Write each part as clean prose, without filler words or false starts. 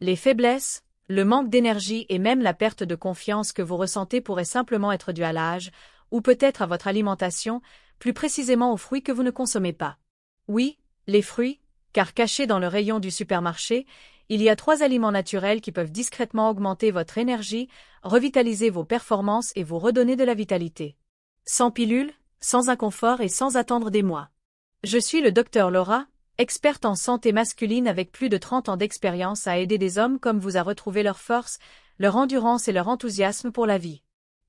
Les faiblesses, le manque d'énergie et même la perte de confiance que vous ressentez pourraient simplement être dues à l'âge, ou peut-être à votre alimentation, plus précisément aux fruits que vous ne consommez pas. Oui, les fruits, car cachés dans le rayon du supermarché, il y a 3 aliments naturels qui peuvent discrètement augmenter votre énergie, revitaliser vos performances et vous redonner de la vitalité. Sans pilule, sans inconfort et sans attendre des mois. Je suis le Dr Laura, experte en santé masculine avec plus de 30 ans d'expérience à aider des hommes comme vous à retrouver leur force, leur endurance et leur enthousiasme pour la vie.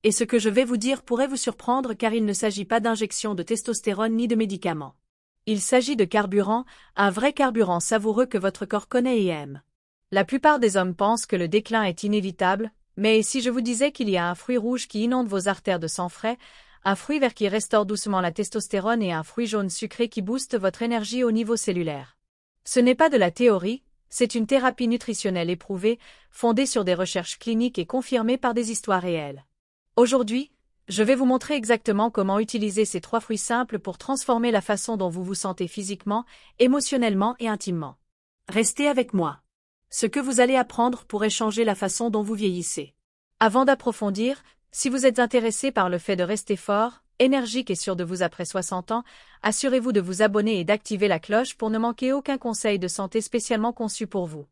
Et ce que je vais vous dire pourrait vous surprendre car il ne s'agit pas d'injection de testostérone ni de médicaments. Il s'agit de carburant, un vrai carburant savoureux que votre corps connaît et aime. La plupart des hommes pensent que le déclin est inévitable, mais si je vous disais qu'il y a un fruit rouge qui inonde vos artères de sang frais, un fruit vert qui restaure doucement la testostérone et un fruit jaune sucré qui booste votre énergie au niveau cellulaire. Ce n'est pas de la théorie, c'est une thérapie nutritionnelle éprouvée, fondée sur des recherches cliniques et confirmée par des histoires réelles. Aujourd'hui, je vais vous montrer exactement comment utiliser ces 3 fruits simples pour transformer la façon dont vous vous sentez physiquement, émotionnellement et intimement. Restez avec moi. Ce que vous allez apprendre pourrait changer la façon dont vous vieillissez. Avant d'approfondir, si vous êtes intéressé par le fait de rester fort, énergique et sûr de vous après 60 ans, assurez-vous de vous abonner et d'activer la cloche pour ne manquer aucun conseil de santé spécialement conçu pour vous.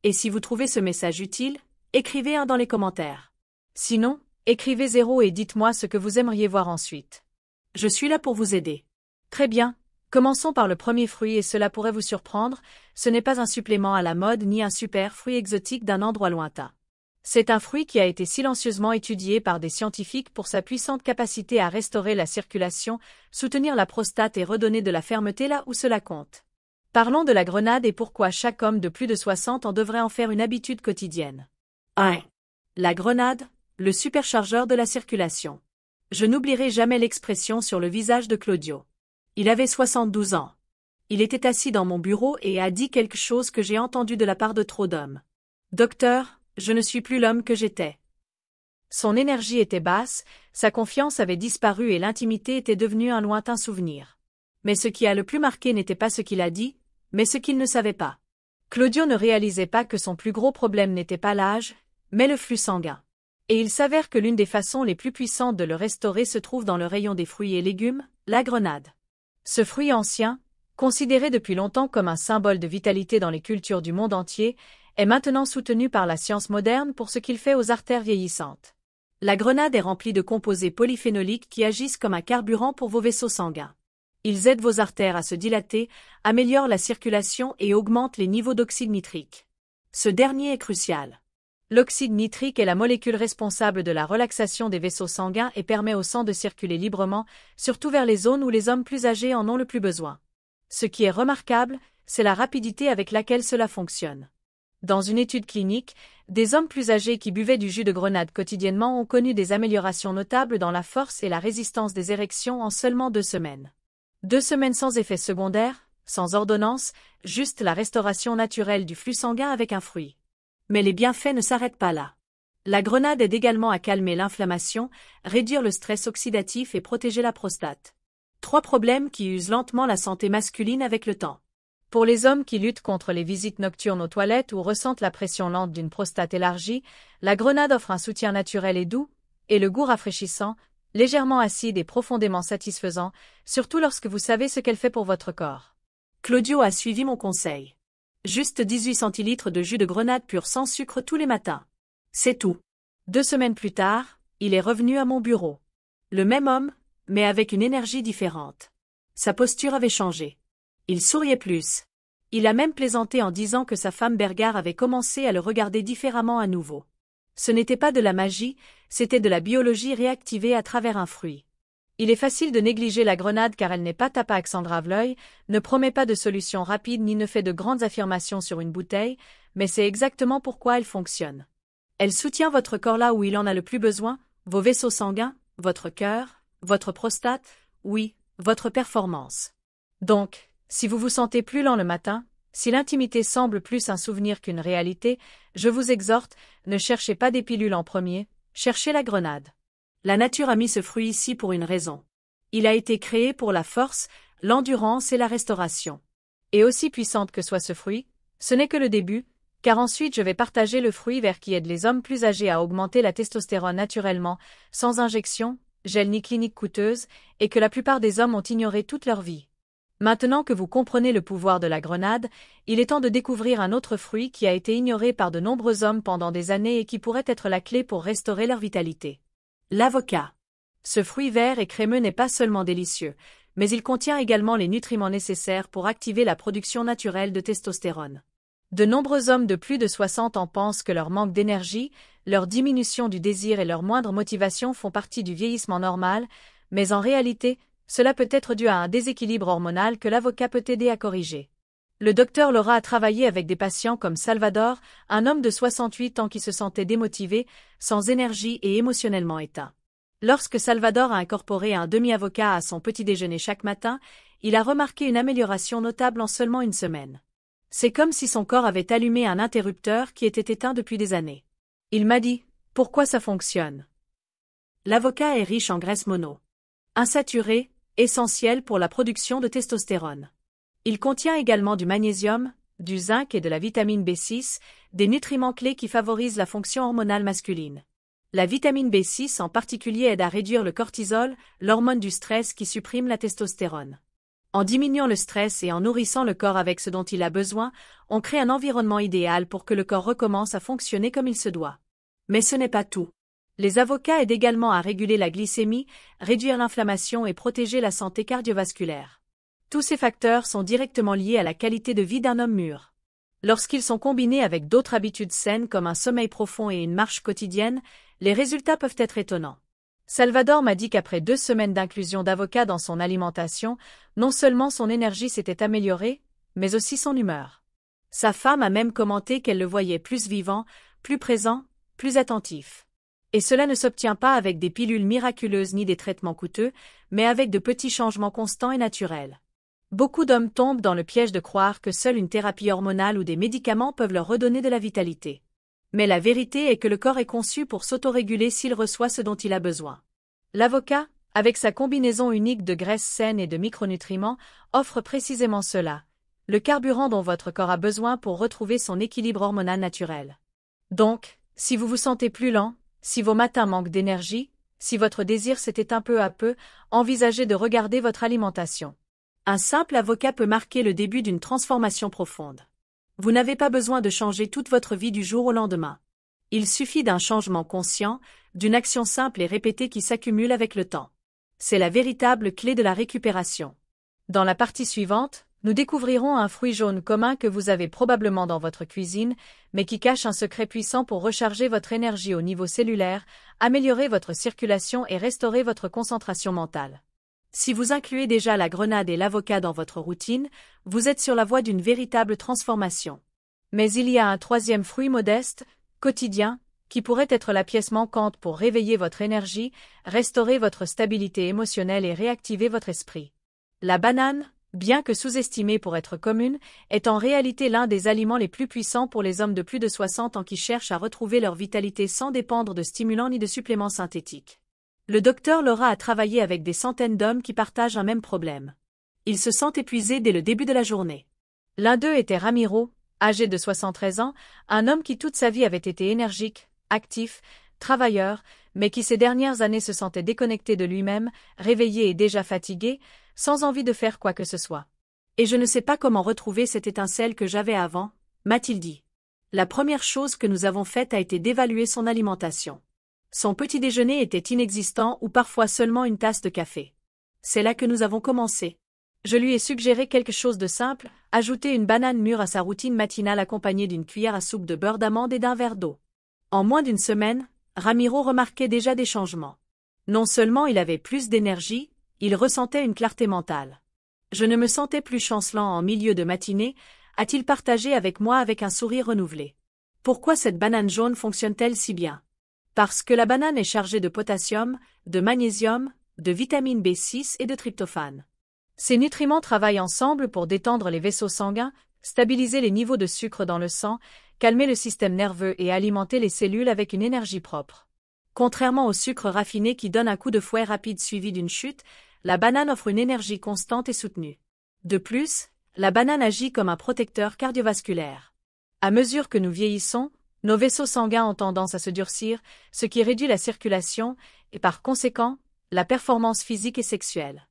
Et si vous trouvez ce message utile, écrivez un dans les commentaires. Sinon, écrivez 0 et dites-moi ce que vous aimeriez voir ensuite. Je suis là pour vous aider. Très bien, commençons par le premier fruit et cela pourrait vous surprendre, ce n'est pas un supplément à la mode ni un super fruit exotique d'un endroit lointain. C'est un fruit qui a été silencieusement étudié par des scientifiques pour sa puissante capacité à restaurer la circulation, soutenir la prostate et redonner de la fermeté là où cela compte. Parlons de la grenade et pourquoi chaque homme de plus de 60 ans devrait en faire une habitude quotidienne. 1. La grenade, le superchargeur de la circulation. Je n'oublierai jamais l'expression sur le visage de Claudio. Il avait 72 ans. Il était assis dans mon bureau et a dit quelque chose que j'ai entendu de la part de trop d'hommes. Docteur, je ne suis plus l'homme que j'étais. Son énergie était basse, sa confiance avait disparu et l'intimité était devenue un lointain souvenir. Mais ce qui a le plus marqué n'était pas ce qu'il a dit, mais ce qu'il ne savait pas. Claudio ne réalisait pas que son plus gros problème n'était pas l'âge, mais le flux sanguin. Et il s'avère que l'une des façons les plus puissantes de le restaurer se trouve dans le rayon des fruits et légumes, la grenade. Ce fruit ancien, considéré depuis longtemps comme un symbole de vitalité dans les cultures du monde entier, est maintenant soutenu par la science moderne pour ce qu'il fait aux artères vieillissantes. La grenade est remplie de composés polyphénoliques qui agissent comme un carburant pour vos vaisseaux sanguins. Ils aident vos artères à se dilater, améliorent la circulation et augmentent les niveaux d'oxyde nitrique. Ce dernier est crucial. L'oxyde nitrique est la molécule responsable de la relaxation des vaisseaux sanguins et permet au sang de circuler librement, surtout vers les zones où les hommes plus âgés en ont le plus besoin. Ce qui est remarquable, c'est la rapidité avec laquelle cela fonctionne. Dans une étude clinique, des hommes plus âgés qui buvaient du jus de grenade quotidiennement ont connu des améliorations notables dans la force et la résistance des érections en seulement 2 semaines. 2 semaines sans effet secondaire, sans ordonnance, juste la restauration naturelle du flux sanguin avec un fruit. Mais les bienfaits ne s'arrêtent pas là. La grenade aide également à calmer l'inflammation, réduire le stress oxydatif et protéger la prostate. 3 problèmes qui usent lentement la santé masculine avec le temps. Pour les hommes qui luttent contre les visites nocturnes aux toilettes ou ressentent la pression lente d'une prostate élargie, la grenade offre un soutien naturel et doux, et le goût rafraîchissant, légèrement acide et profondément satisfaisant, surtout lorsque vous savez ce qu'elle fait pour votre corps. Claudio a suivi mon conseil. Juste 18 centilitres de jus de grenade pur sans sucre tous les matins. C'est tout. 2 semaines plus tard, il est revenu à mon bureau. Le même homme, mais avec une énergie différente. Sa posture avait changé. Il souriait plus. Il a même plaisanté en disant que sa femme Bergare avait commencé à le regarder différemment à nouveau. Ce n'était pas de la magie, c'était de la biologie réactivée à travers un fruit. Il est facile de négliger la grenade car elle n'est pas tape-à-l'œil, ne promet pas de solution rapide ni ne fait de grandes affirmations sur une bouteille, mais c'est exactement pourquoi elle fonctionne. Elle soutient votre corps là où il en a le plus besoin, vos vaisseaux sanguins, votre cœur, votre prostate, oui, votre performance. Donc, si vous vous sentez plus lent le matin, si l'intimité semble plus un souvenir qu'une réalité, je vous exhorte, ne cherchez pas des pilules en premier, cherchez la grenade. La nature a mis ce fruit ici pour une raison. Il a été créé pour la force, l'endurance et la restauration. Et aussi puissante que soit ce fruit, ce n'est que le début, Car ensuite je vais partager le fruit vert qui aide les hommes plus âgés à augmenter la testostérone naturellement, sans injection, gel ni clinique coûteuse, et que la plupart des hommes ont ignoré toute leur vie. Maintenant que vous comprenez le pouvoir de la grenade, il est temps de découvrir un autre fruit qui a été ignoré par de nombreux hommes pendant des années et qui pourrait être la clé pour restaurer leur vitalité. L'avocat. Ce fruit vert et crémeux n'est pas seulement délicieux, mais il contient également les nutriments nécessaires pour activer la production naturelle de testostérone. De nombreux hommes de plus de 60 ans pensent que leur manque d'énergie, leur diminution du désir et leur moindre motivation font partie du vieillissement normal, mais en réalité, cela peut être dû à un déséquilibre hormonal que l'avocat peut aider à corriger. Le docteur Laura a travaillé avec des patients comme Salvador, un homme de 68 ans qui se sentait démotivé, sans énergie et émotionnellement éteint. Lorsque Salvador a incorporé un demi-avocat à son petit déjeuner chaque matin, il a remarqué une amélioration notable en seulement une semaine. C'est comme si son corps avait allumé un interrupteur qui était éteint depuis des années. Il m'a dit « Pourquoi ça fonctionne ?» L'avocat est riche en graisses mono insaturées, essentielles pour la production de testostérone. Il contient également du magnésium, du zinc et de la vitamine B6, des nutriments clés qui favorisent la fonction hormonale masculine. La vitamine B6 en particulier aide à réduire le cortisol, l'hormone du stress qui supprime la testostérone. En diminuant le stress et en nourrissant le corps avec ce dont il a besoin, on crée un environnement idéal pour que le corps recommence à fonctionner comme il se doit. Mais ce n'est pas tout. Les avocats aident également à réguler la glycémie, réduire l'inflammation et protéger la santé cardiovasculaire. Tous ces facteurs sont directement liés à la qualité de vie d'un homme mûr. Lorsqu'ils sont combinés avec d'autres habitudes saines comme un sommeil profond et une marche quotidienne, les résultats peuvent être étonnants. Salvador m'a dit qu'après 2 semaines d'inclusion d'avocats dans son alimentation, non seulement son énergie s'était améliorée, mais aussi son humeur. Sa femme a même commenté qu'elle le voyait plus vivant, plus présent, plus attentif. Et cela ne s'obtient pas avec des pilules miraculeuses ni des traitements coûteux, mais avec de petits changements constants et naturels. Beaucoup d'hommes tombent dans le piège de croire que seule une thérapie hormonale ou des médicaments peuvent leur redonner de la vitalité. Mais la vérité est que le corps est conçu pour s'autoréguler s'il reçoit ce dont il a besoin. L'avocat, avec sa combinaison unique de graisses saines et de micronutriments, offre précisément cela, le carburant dont votre corps a besoin pour retrouver son équilibre hormonal naturel. Donc, si vous vous sentez plus lent, si vos matins manquent d'énergie, si votre désir s'éteint peu à peu, envisagez de regarder votre alimentation. Un simple avocat peut marquer le début d'une transformation profonde. Vous n'avez pas besoin de changer toute votre vie du jour au lendemain. Il suffit d'un changement conscient, d'une action simple et répétée qui s'accumule avec le temps. C'est la véritable clé de la récupération. Dans la partie suivante, nous découvrirons un fruit jaune commun que vous avez probablement dans votre cuisine, mais qui cache un secret puissant pour recharger votre énergie au niveau cellulaire, améliorer votre circulation et restaurer votre concentration mentale. Si vous incluez déjà la grenade et l'avocat dans votre routine, vous êtes sur la voie d'une véritable transformation. Mais il y a un troisième fruit modeste, quotidien, qui pourrait être la pièce manquante pour réveiller votre énergie, restaurer votre stabilité émotionnelle et réactiver votre esprit. La banane, bien que sous-estimée pour être commune, est en réalité l'un des aliments les plus puissants pour les hommes de plus de 60 ans qui cherchent à retrouver leur vitalité sans dépendre de stimulants ni de suppléments synthétiques. Le docteur Laura a travaillé avec des centaines d'hommes qui partagent un même problème. Ils se sentent épuisés dès le début de la journée. L'un d'eux était Ramiro, âgé de 73 ans, un homme qui toute sa vie avait été énergique, actif, travailleur, mais qui ces dernières années se sentait déconnecté de lui-même, réveillé et déjà fatigué, sans envie de faire quoi que ce soit. Et je ne sais pas comment retrouver cette étincelle que j'avais avant, m'a-t-il dit. La première chose que nous avons faite a été d'évaluer son alimentation. Son petit déjeuner était inexistant ou parfois seulement une tasse de café. C'est là que nous avons commencé. Je lui ai suggéré quelque chose de simple, ajouter une banane mûre à sa routine matinale accompagnée d'une cuillère à soupe de beurre d'amande et d'un verre d'eau. En moins d'une semaine, Ramiro remarquait déjà des changements. Non seulement il avait plus d'énergie, il ressentait une clarté mentale. Je ne me sentais plus chancelant en milieu de matinée, a-t-il partagé avec moi avec un sourire renouvelé. Pourquoi cette banane jaune fonctionne-t-elle si bien? Parce que la banane est chargée de potassium, de magnésium, de vitamine B6 et de tryptophane. Ces nutriments travaillent ensemble pour détendre les vaisseaux sanguins, stabiliser les niveaux de sucre dans le sang, calmer le système nerveux et alimenter les cellules avec une énergie propre. Contrairement au sucre raffiné qui donne un coup de fouet rapide suivi d'une chute, la banane offre une énergie constante et soutenue. De plus, la banane agit comme un protecteur cardiovasculaire. À mesure que nous vieillissons, nos vaisseaux sanguins ont tendance à se durcir, ce qui réduit la circulation et par conséquent, la performance physique et sexuelle.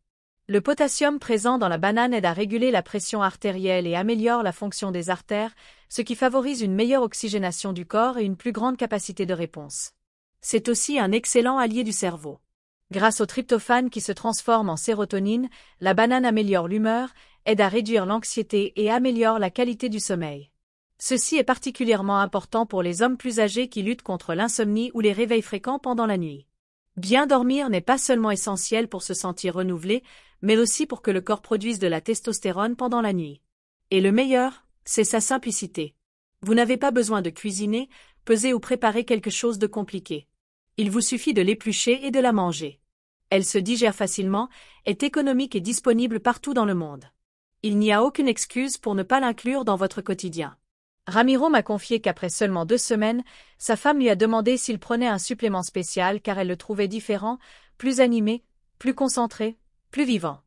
Le potassium présent dans la banane aide à réguler la pression artérielle et améliore la fonction des artères, ce qui favorise une meilleure oxygénation du corps et une plus grande capacité de réponse. C'est aussi un excellent allié du cerveau. Grâce au tryptophane qui se transforme en sérotonine, la banane améliore l'humeur, aide à réduire l'anxiété et améliore la qualité du sommeil. Ceci est particulièrement important pour les hommes plus âgés qui luttent contre l'insomnie ou les réveils fréquents pendant la nuit. Bien dormir n'est pas seulement essentiel pour se sentir renouvelé, mais aussi pour que le corps produise de la testostérone pendant la nuit. Et le meilleur, c'est sa simplicité. Vous n'avez pas besoin de cuisiner, peser ou préparer quelque chose de compliqué. Il vous suffit de l'éplucher et de la manger. Elle se digère facilement, est économique et disponible partout dans le monde. Il n'y a aucune excuse pour ne pas l'inclure dans votre quotidien. Ramiro m'a confié qu'après seulement 2 semaines, sa femme lui a demandé s'il prenait un supplément spécial car elle le trouvait différent, plus animé, plus concentré, plus vivant.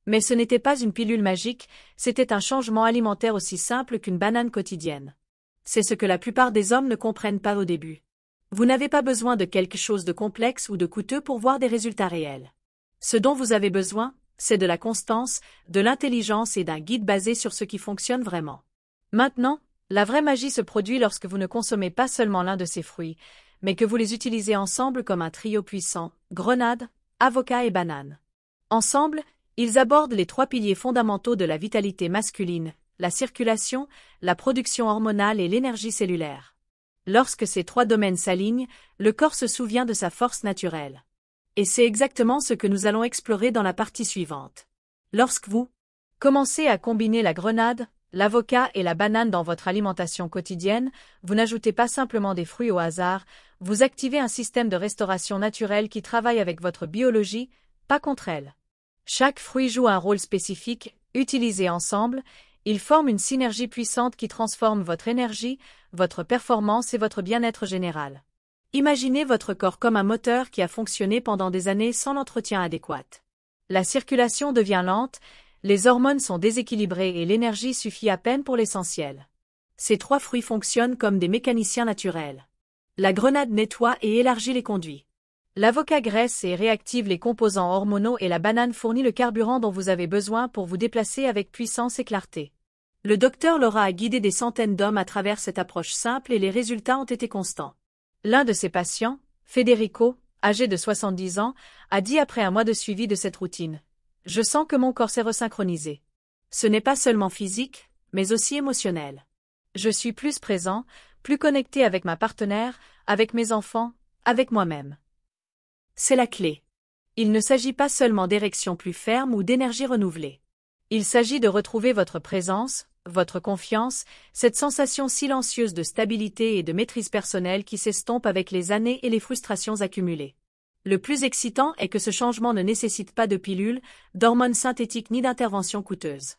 Mais ce n'était pas une pilule magique, c'était un changement alimentaire aussi simple qu'une banane quotidienne. C'est ce que la plupart des hommes ne comprennent pas au début. Vous n'avez pas besoin de quelque chose de complexe ou de coûteux pour voir des résultats réels. Ce dont vous avez besoin, c'est de la constance, de l'intelligence et d'un guide basé sur ce qui fonctionne vraiment. Maintenant, la vraie magie se produit lorsque vous ne consommez pas seulement l'un de ces fruits, mais que vous les utilisez ensemble comme un trio puissant, grenade, avocat et banane. Ensemble, ils abordent les 3 piliers fondamentaux de la vitalité masculine, la circulation, la production hormonale et l'énergie cellulaire. Lorsque ces 3 domaines s'alignent, le corps se souvient de sa force naturelle. Et c'est exactement ce que nous allons explorer dans la partie suivante. Lorsque vous commencez à combiner la grenade, l'avocat et la banane dans votre alimentation quotidienne, vous n'ajoutez pas simplement des fruits au hasard, vous activez un système de restauration naturelle qui travaille avec votre biologie, pas contre elle. Chaque fruit joue un rôle spécifique, utilisés ensemble, ils forment une synergie puissante qui transforme votre énergie, votre performance et votre bien-être général. Imaginez votre corps comme un moteur qui a fonctionné pendant des années sans l'entretien adéquat. La circulation devient lente, les hormones sont déséquilibrées et l'énergie suffit à peine pour l'essentiel. Ces 3 fruits fonctionnent comme des mécaniciens naturels. La grenade nettoie et élargit les conduits. L'avocat graisse et réactive les composants hormonaux et la banane fournit le carburant dont vous avez besoin pour vous déplacer avec puissance et clarté. Le docteur Laura a guidé des centaines d'hommes à travers cette approche simple et les résultats ont été constants. L'un de ses patients, Federico, âgé de 70 ans, a dit après un mois de suivi de cette routine. « Je sens que mon corps s'est resynchronisé. Ce n'est pas seulement physique, mais aussi émotionnel. Je suis plus présent, plus connecté avec ma partenaire, avec mes enfants, avec moi-même. » C'est la clé. Il ne s'agit pas seulement d'érections plus fermes ou d'énergie renouvelée. Il s'agit de retrouver votre présence, votre confiance, cette sensation silencieuse de stabilité et de maîtrise personnelle qui s'estompe avec les années et les frustrations accumulées. Le plus excitant est que ce changement ne nécessite pas de pilules, d'hormones synthétiques ni d'interventions coûteuses.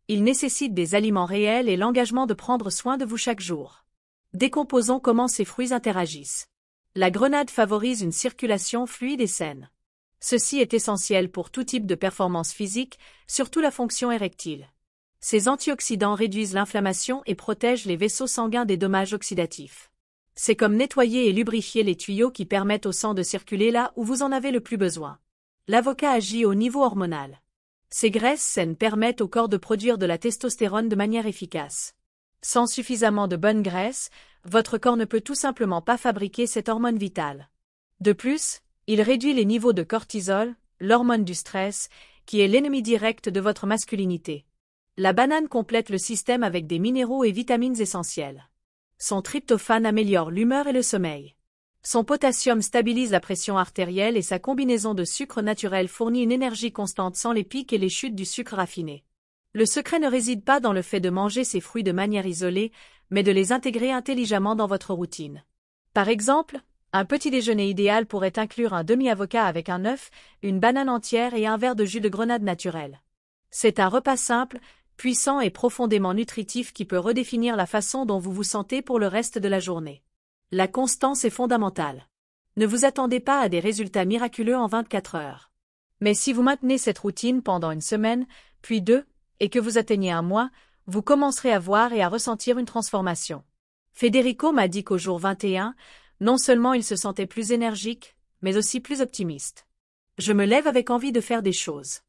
Il nécessite des aliments réels et l'engagement de prendre soin de vous chaque jour. Décomposons comment ces fruits interagissent. La grenade favorise une circulation fluide et saine. Ceci est essentiel pour tout type de performance physique, surtout la fonction érectile. Ces antioxydants réduisent l'inflammation et protègent les vaisseaux sanguins des dommages oxydatifs. C'est comme nettoyer et lubrifier les tuyaux qui permettent au sang de circuler là où vous en avez le plus besoin. L'avocat agit au niveau hormonal. Ces graisses saines permettent au corps de produire de la testostérone de manière efficace. Sans suffisamment de bonnes graisses, votre corps ne peut tout simplement pas fabriquer cette hormone vitale. De plus, il réduit les niveaux de cortisol, l'hormone du stress, qui est l'ennemi direct de votre masculinité. La banane complète le système avec des minéraux et vitamines essentiels. Son tryptophane améliore l'humeur et le sommeil. Son potassium stabilise la pression artérielle et sa combinaison de sucre naturel fournit une énergie constante sans les pics et les chutes du sucre raffiné. Le secret ne réside pas dans le fait de manger ces fruits de manière isolée, mais de les intégrer intelligemment dans votre routine. Par exemple, un petit déjeuner idéal pourrait inclure un demi-avocat avec un œuf, une banane entière et un verre de jus de grenade naturel. C'est un repas simple, puissant et profondément nutritif qui peut redéfinir la façon dont vous vous sentez pour le reste de la journée. La constance est fondamentale. Ne vous attendez pas à des résultats miraculeux en 24 heures. Mais si vous maintenez cette routine pendant une semaine, puis 2, et que vous atteignez un mois, vous commencerez à voir et à ressentir une transformation. Federico m'a dit qu'au jour 21, non seulement il se sentait plus énergique, mais aussi plus optimiste. Je me lève avec envie de faire des choses.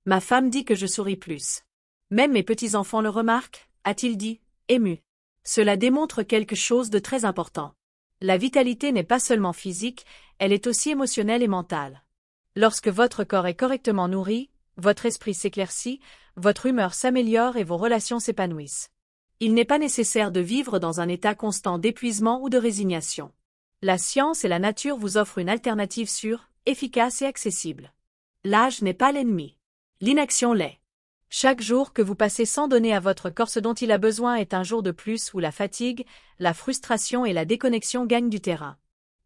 Ma femme dit que je souris plus. Même mes petits-enfants le remarquent, a-t-il dit, ému. Cela démontre quelque chose de très important. La vitalité n'est pas seulement physique, elle est aussi émotionnelle et mentale. Lorsque votre corps est correctement nourri, votre esprit s'éclaircit, votre humeur s'améliore et vos relations s'épanouissent. Il n'est pas nécessaire de vivre dans un état constant d'épuisement ou de résignation. La science et la nature vous offrent une alternative sûre, efficace et accessible. L'âge n'est pas l'ennemi. L'inaction l'est. Chaque jour que vous passez sans donner à votre corps ce dont il a besoin est un jour de plus où la fatigue, la frustration et la déconnexion gagnent du terrain.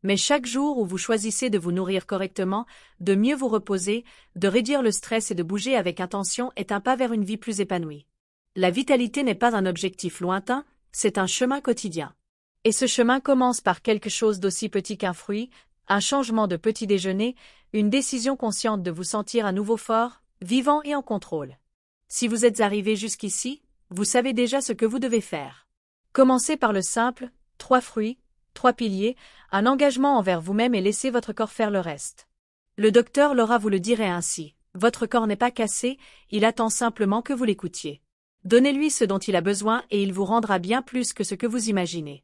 Mais chaque jour où vous choisissez de vous nourrir correctement, de mieux vous reposer, de réduire le stress et de bouger avec intention est un pas vers une vie plus épanouie. La vitalité n'est pas un objectif lointain, c'est un chemin quotidien. Et ce chemin commence par quelque chose d'aussi petit qu'un fruit, un changement de petit déjeuner, une décision consciente de vous sentir à nouveau fort, vivant et en contrôle. Si vous êtes arrivé jusqu'ici, vous savez déjà ce que vous devez faire. Commencez par le simple, 3 fruits, 3 piliers, un engagement envers vous-même et laissez votre corps faire le reste. Le docteur Laura vous le dirait ainsi, votre corps n'est pas cassé, il attend simplement que vous l'écoutiez. Donnez-lui ce dont il a besoin et il vous rendra bien plus que ce que vous imaginez.